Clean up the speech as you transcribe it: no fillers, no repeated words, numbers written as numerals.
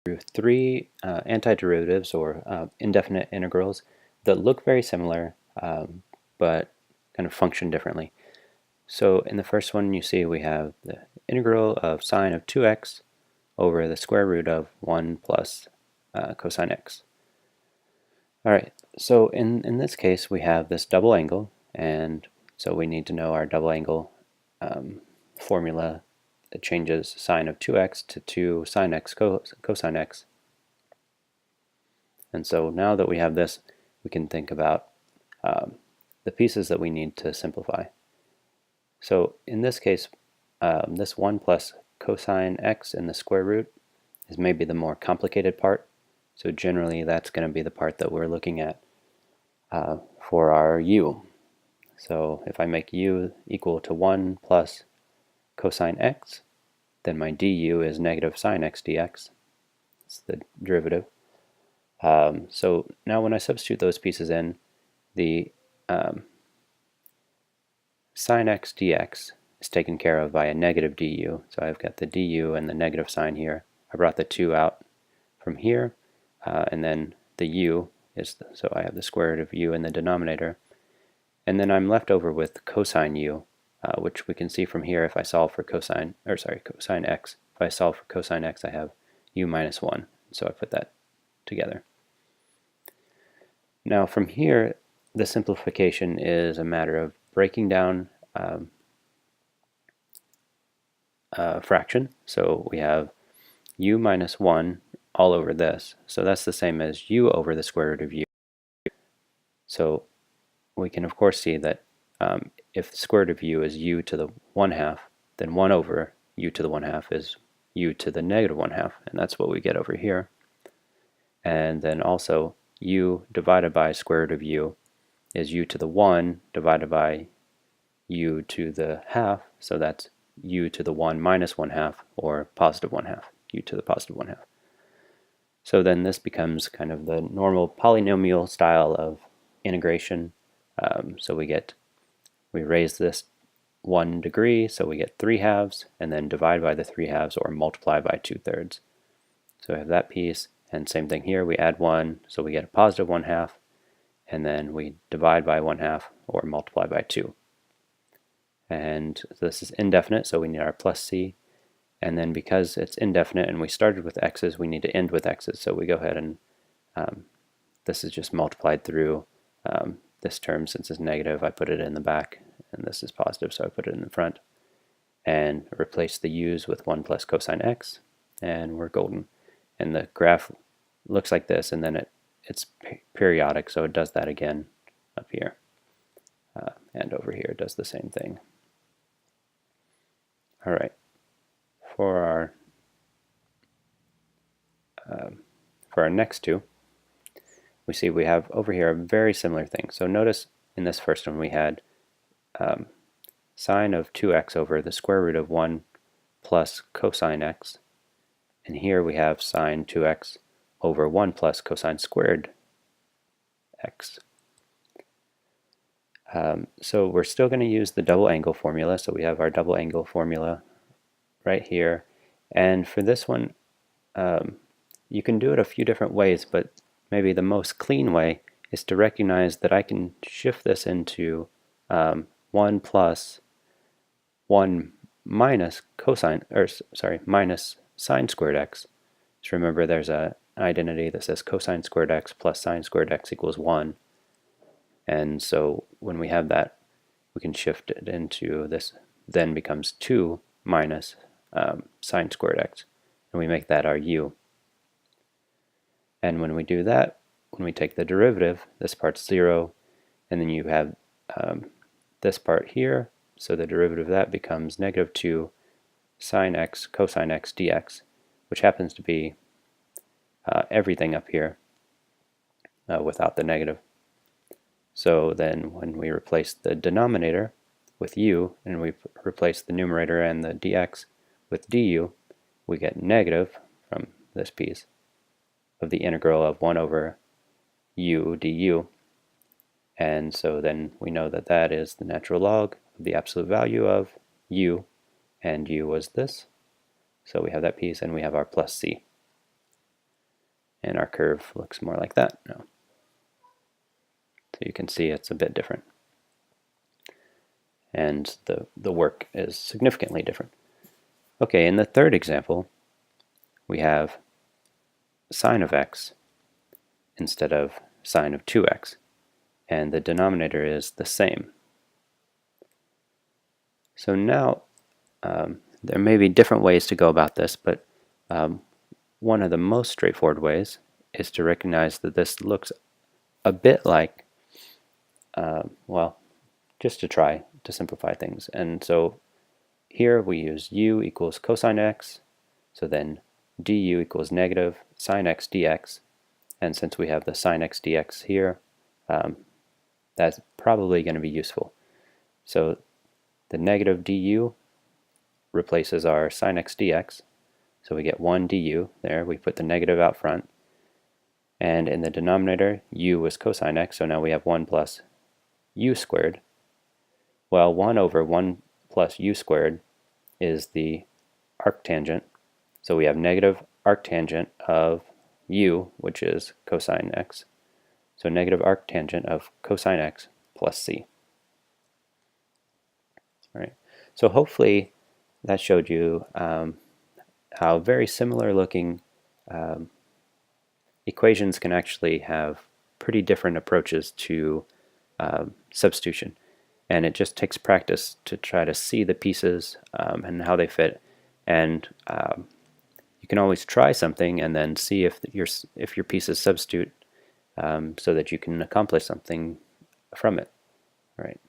through three antiderivatives or indefinite integrals that look very similar but kind of function differently. So in the first one you see we have the integral of sine of 2x over the square root of 1 plus cosine x. Alright, so in this case we have this double angle, and so we need to know our double angle formula. It changes sine of 2x to 2 sine x cosine x. And so now that we have this, we can think about the pieces that we need to simplify. So in this case, this 1 plus cosine x in the square root is maybe the more complicated part. So generally that's going to be the part that we're looking at for our u. So if I make u equal to 1 plus cosine x, then my du is negative sine x dx. It's the derivative. So now when I substitute those pieces in, the sine x dx is taken care of by a negative du. So I've got the du and the negative sign here. I brought the 2 out from here, and then the u is, so I have the square root of u in the denominator. And then I'm left over with cosine u, which we can see from here if I solve for cosine x. If I solve for cosine x, I have u minus 1. So I put that together. Now from here, the simplification is a matter of breaking down a fraction. So we have u minus 1 all over this. So that's the same as u over the square root of u. So we can of course see that if the square root of u is u to the 1/2, then 1 over u to the 1/2 is u to the negative 1/2, and that's what we get over here. And then also u divided by square root of u is u to the 1 divided by u to the half, so that's u to the 1 minus 1/2, or positive 1/2, u to the positive 1/2. So then this becomes kind of the normal polynomial style of integration. So we raise this 1 degree, so we get 3/2, and then divide by the 3/2 or multiply by 2/3. So we have that piece, and same thing here, we add 1, so we get a positive 1/2, and then we divide by 1/2 or multiply by 2. And this is indefinite, so we need our plus c, and then because it's indefinite and we started with x's, we need to end with x's, so we go ahead and this is just multiplied through this term. Since it's negative, I put it in the back, and this is positive, so I put it in the front, and replace the u's with 1 plus cosine x, and we're golden. And the graph looks like this, and then it's periodic, so it does that again up here, and over here it does the same thing. All right, for our next two, we see we have over here a very similar thing. So notice in this first one we had sine of 2x over the square root of 1 plus cosine x, and here we have sine 2x over 1 plus cosine squared x. So we're still going to use the double angle formula, so we have our double angle formula right here, and for this one you can do it a few different ways, but maybe the most clean way is to recognize that I can shift this into 1 plus 1 minus cosine, or sorry, minus sine squared x. So remember there's an identity that says cosine squared x plus sine squared x equals 1. And so when we have that, we can shift it into this, then becomes 2 minus sine squared x, and we make that our u. And when we do that, when we take the derivative, this part's 0, and then you have this part here, so the derivative of that becomes negative 2 sine x cosine x dx, which happens to be everything up here without the negative. So then when we replace the denominator with u, and we replace the numerator and the dx with du, we get negative from this piece of the integral of 1 over u du. And so then we know that that is the natural log of the absolute value of u, and u was this. So we have that piece, and we have our plus c. and our curve looks more like that now. So you can see it's a bit different. And the work is significantly different. Okay, in the third example, we have sine of x instead of sine of 2x, and the denominator is the same. So now there may be different ways to go about this, but one of the most straightforward ways is to recognize that this looks a bit like, well, just to try to simplify things. And so here we use u equals cosine x, so then du equals negative sine x dx, and since we have the sine x dx here, that's probably going to be useful. So the negative du replaces our sine x dx, so we get 1 du there. We put the negative out front, and in the denominator u was cosine x, so now we have 1 plus u squared. Well, 1 over 1 plus u squared is the arctangent, so we have negative arctangent of u, which is cosine x. So negative arctangent of cosine x plus c. All right. So hopefully that showed you how very similar looking equations can actually have pretty different approaches to substitution. And it just takes practice to try to see the pieces and how they fit. And you can always try something and then see if your pieces substitute so that you can accomplish something from it. All right.